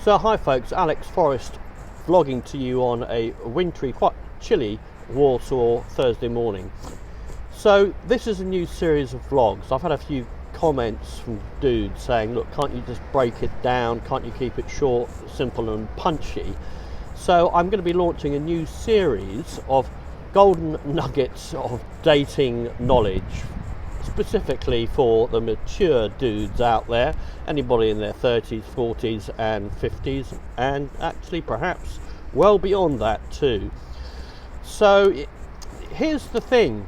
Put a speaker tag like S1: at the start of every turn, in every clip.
S1: So hi folks, Alex Forrest vlogging to you on a wintry, quite chilly Warsaw Thursday morning. So this is a new series of vlogs. I've had a few comments from dudes saying, look, can't you just break it down? Can't you keep it short, simple and punchy? So I'm going to be launching a new series of golden nuggets of dating knowledge, specifically for the mature dudes out there, anybody in their 30s, 40s and 50s, and actually perhaps well beyond that too. So here's the thing.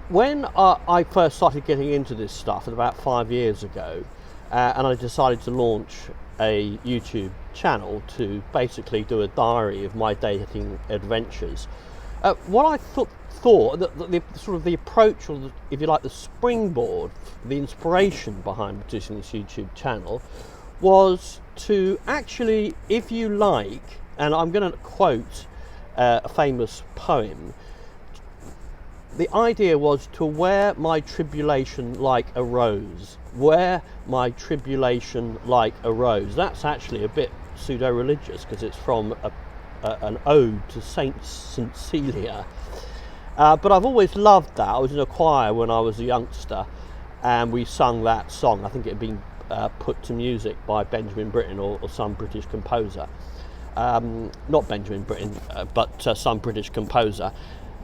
S1: When I first started getting into this stuff about 5 years ago, and I decided to launch a YouTube channel to basically do a diary of my dating adventures, what I thought the sort of the approach, or if you like, the springboard, the inspiration behind producing this YouTube channel was to actually, if you like, and I'm going to quote a famous poem, the idea was to wear my tribulation like a rose. Wear my tribulation like a rose. That's actually a bit pseudo-religious because it's from an ode to Saint Cecilia. But I've always loved that. I was in a choir when I was a youngster and we sung that song. I think it had been put to music by Benjamin Britten or some British composer. Not Benjamin Britten, but some British composer.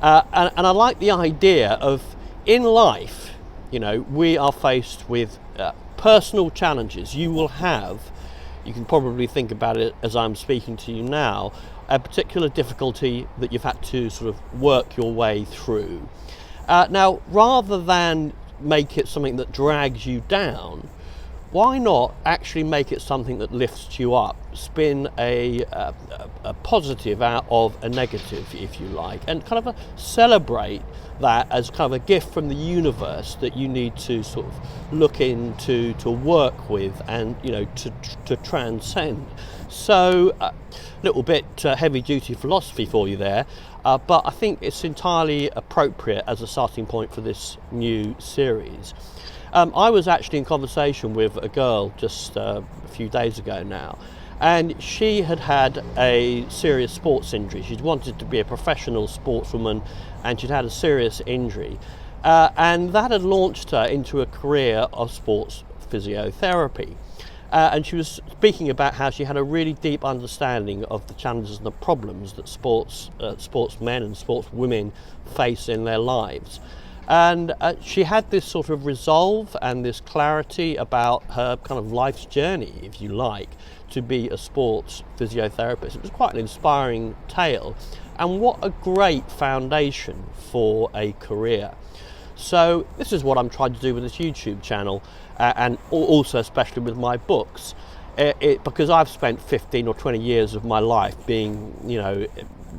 S1: And I like the idea of, in life, you know, we are faced with personal challenges. You can probably think about it as I'm speaking to you now, a particular difficulty that you've had to sort of work your way through. Now, rather than make it something that drags you down, why not actually make it something that lifts you up? Spin a positive out of a negative, if you like, and kind of celebrate that as kind of a gift from the universe that you need to sort of look into, to work with, and to transcend. So a little bit heavy duty philosophy for you there, but I think it's entirely appropriate as a starting point for this new series. I was actually in conversation with a girl just a few days ago now, and she had had a serious sports injury. She'd wanted to be a professional sportswoman, and she'd had a serious injury, and that had launched her into a career of sports physiotherapy. And she was speaking about how she had a really deep understanding of the challenges and the problems that sportsmen and sportswomen face in their lives. And she had this sort of resolve and this clarity about her kind of life's journey, if you like, to be a sports physiotherapist. It was quite an inspiring tale, and what a great foundation for a career. So this is what I'm trying to do with this YouTube channel, and also especially with my books, because I've spent 15 or 20 years of my life being,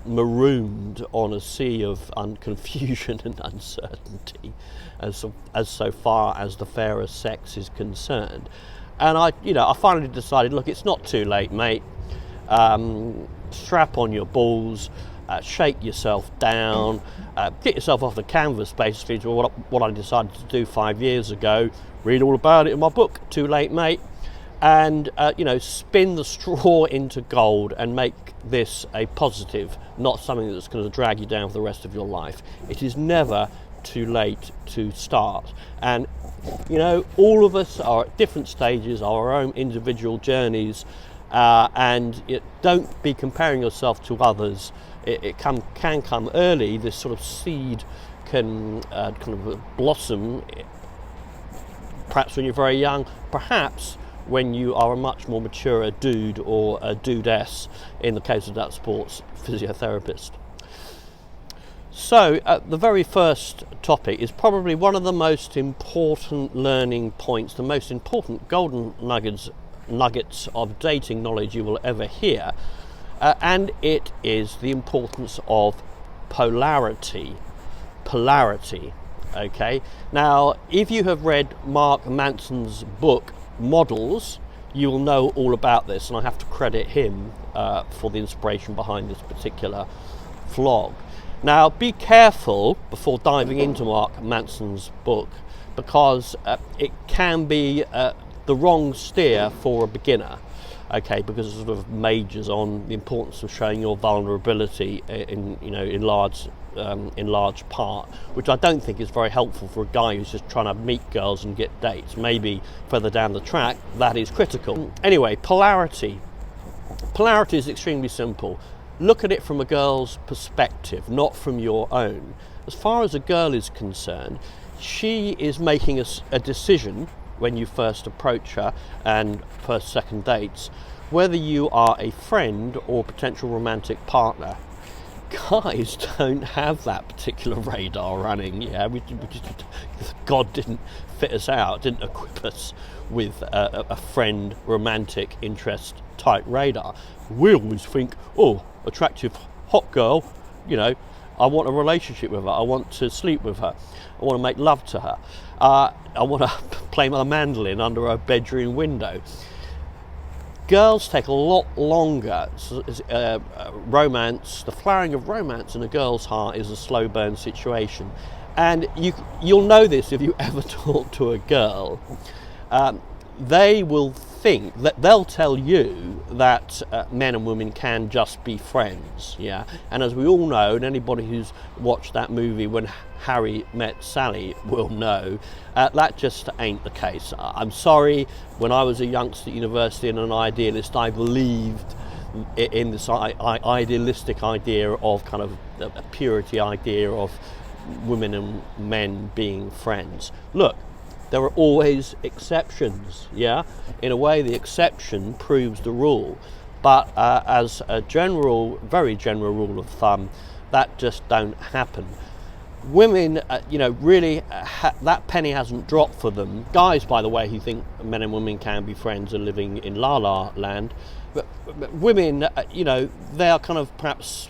S1: marooned on a sea of confusion and uncertainty as so far as the fairer sex is concerned. And I finally decided, look, it's not too late, mate. Strap on your balls, shake yourself down, get yourself off the canvas, basically, to what I decided to do 5 years ago. Read all about it in my book, Too Late, Mate. And spin the straw into gold and make this a positive, not something that's going to drag you down for the rest of your life. It is never too late to start, and all of us are at different stages of our own individual journeys, and don't be comparing yourself to others. It can come early. This sort of seed can kind of blossom, perhaps when you're very young, perhaps when you are a much more mature dude or a dudess, in the case of that sports physiotherapist. So the very first topic is probably one of the most important learning points, the most important golden nuggets of dating knowledge you will ever hear, and it is the importance of polarity. Okay, now if you have read Mark Manson's book Models, you will know all about this, and I have to credit him for the inspiration behind this particular vlog. Now, be careful before diving into Mark Manson's book, because it can be the wrong steer for a beginner. okay, because it sort of majors on the importance of showing your vulnerability in large part, which I don't think is very helpful for a guy who's just trying to meet girls and get dates. Maybe further down the track that is critical. Anyway, polarity. Polarity is extremely simple. Look at it from a girl's perspective, not from your own. As far as a girl is concerned, she is making a decision when you first approach her and first, second dates, whether you are a friend or potential romantic partner. Guys don't have that particular radar running. Yeah, God didn't fit us out, didn't equip us with a friend, romantic interest type radar. We always think, oh, attractive, hot girl, I want a relationship with her, I want to sleep with her, I want to make love to her, I want to play my mandolin under her bedroom window. Girls take a lot longer. Romance, the flowering of romance in a girl's heart is a slow burn situation. And you'll know this if you ever talk to a girl. They will think that they'll tell you that men and women can just be friends, yeah. And as we all know, and anybody who's watched that movie When Harry Met Sally will know, that just ain't the case. I'm sorry, when I was a youngster at university and an idealist, I believed in this idealistic idea of kind of a purity idea of women and men being friends. Look, there are always exceptions, yeah? In a way, the exception proves the rule. But as a very general rule of thumb, that just don't happen. Women, really, that penny hasn't dropped for them. Guys, by the way, who think men and women can be friends are living in la-la land. But women, they are kind of perhaps,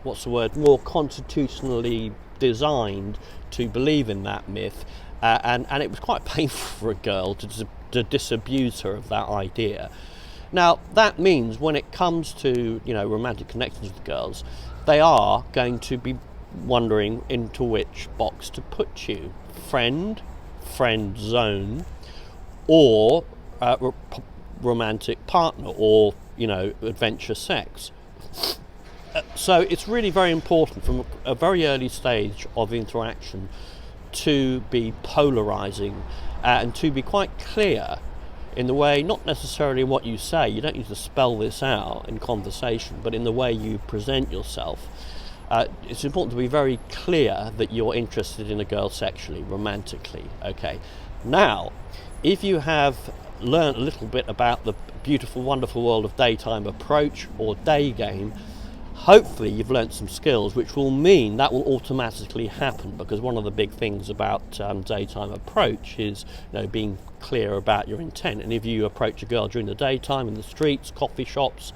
S1: more constitutionally designed to believe in that myth. And it was quite painful for a girl to disabuse her of that idea. Now, that means when it comes to, romantic connections with girls, they are going to be wondering into which box to put you. Friend zone, or romantic partner, or, adventure sex. So it's really very important from a very early stage of interaction to be polarising and to be quite clear in the way, not necessarily in what you say, you don't need to spell this out in conversation, but in the way you present yourself. It's important to be very clear that you're interested in a girl sexually, romantically, okay? Now, if you have learned a little bit about the beautiful, wonderful world of daytime approach or day game, hopefully you've learnt some skills, which will mean that will automatically happen, because one of the big things about daytime approach is being clear about your intent. And if you approach a girl during the daytime in the streets, coffee shops,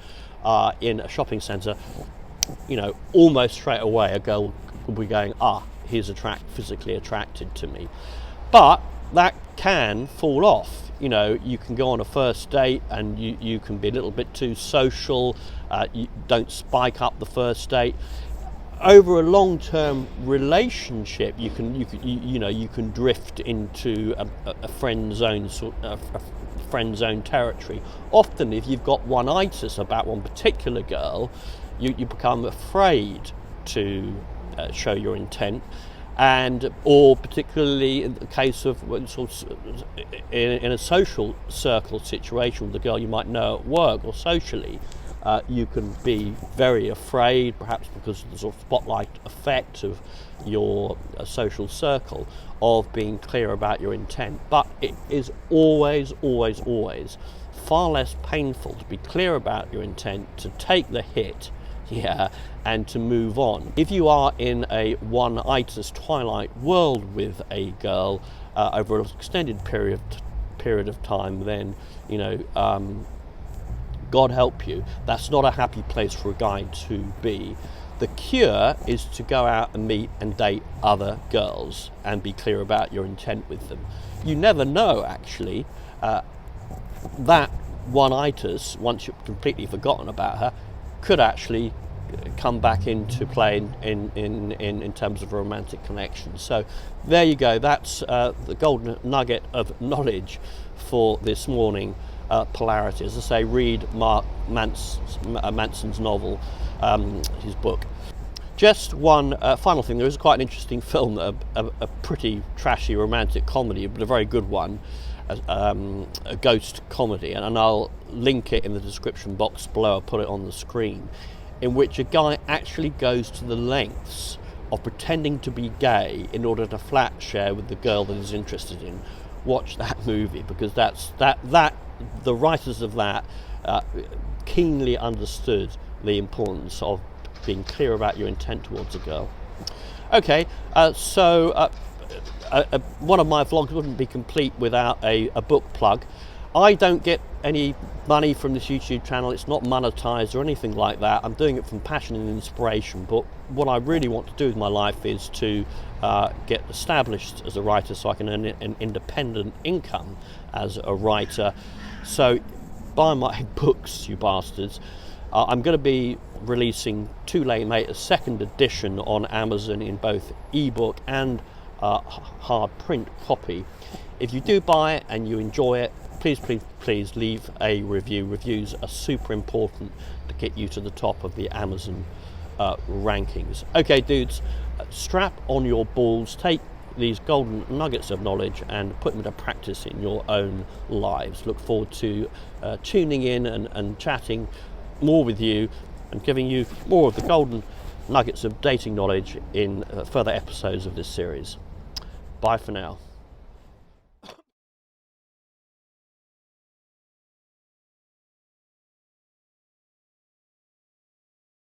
S1: in a shopping centre, almost straight away a girl will be going, he's physically attracted to me. But that can fall off. You can go on a first date and you can be a little bit too social. You don't spike up the first date. Over a long-term relationship, you can drift into a friend zone friend zone territory. Often, if you've got one-itis about one particular girl, you become afraid to show your intent. Or particularly in the case of in a social circle situation with a girl you might know at work or socially, you can be very afraid, perhaps because of the sort of spotlight effect of your social circle, of being clear about your intent. But it is always, always, always far less painful to be clear about your intent, to take the hit, and to move on. If you are in a one-itis twilight world with a girl over an extended period of time, then God help you, that's not a happy place for a guy to be. The cure is to go out and meet and date other girls and be clear about your intent with them. You never know, actually, that one-itis, once you've completely forgotten about her, could actually come back into play in terms of a romantic connection. So there you go, that's the golden nugget of knowledge for this morning. Polarity. As I say, read Mark Manson's novel, his book. Just one final thing. There is quite an interesting film, a pretty trashy romantic comedy, but a very good one, a ghost comedy, and I'll link it in the description box below. I'll put it on the screen, in which a guy actually goes to the lengths of pretending to be gay in order to flat share with the girl that he's interested in. Watch that movie, because the writers of that keenly understood the importance of being clear about your intent towards a girl. Okay, so one of my vlogs wouldn't be complete without a book plug. I don't get any money from this YouTube channel. It's not monetized or anything like that. I'm doing it from passion and inspiration, but what I really want to do with my life is to get established as a writer, so I can earn an independent income as a writer. So buy my books, you bastards. I'm going to be releasing too late mate a second edition on Amazon in both ebook and hard print copy. If you do buy it and you enjoy it, please leave a review. Reviews are super important to get you to the top of the Amazon rankings. Okay, dudes, strap on your balls, take these golden nuggets of knowledge and put them into practice in your own lives. Look forward to tuning in and chatting more with you and giving you more of the golden nuggets of dating knowledge in further episodes of this series. Bye for now.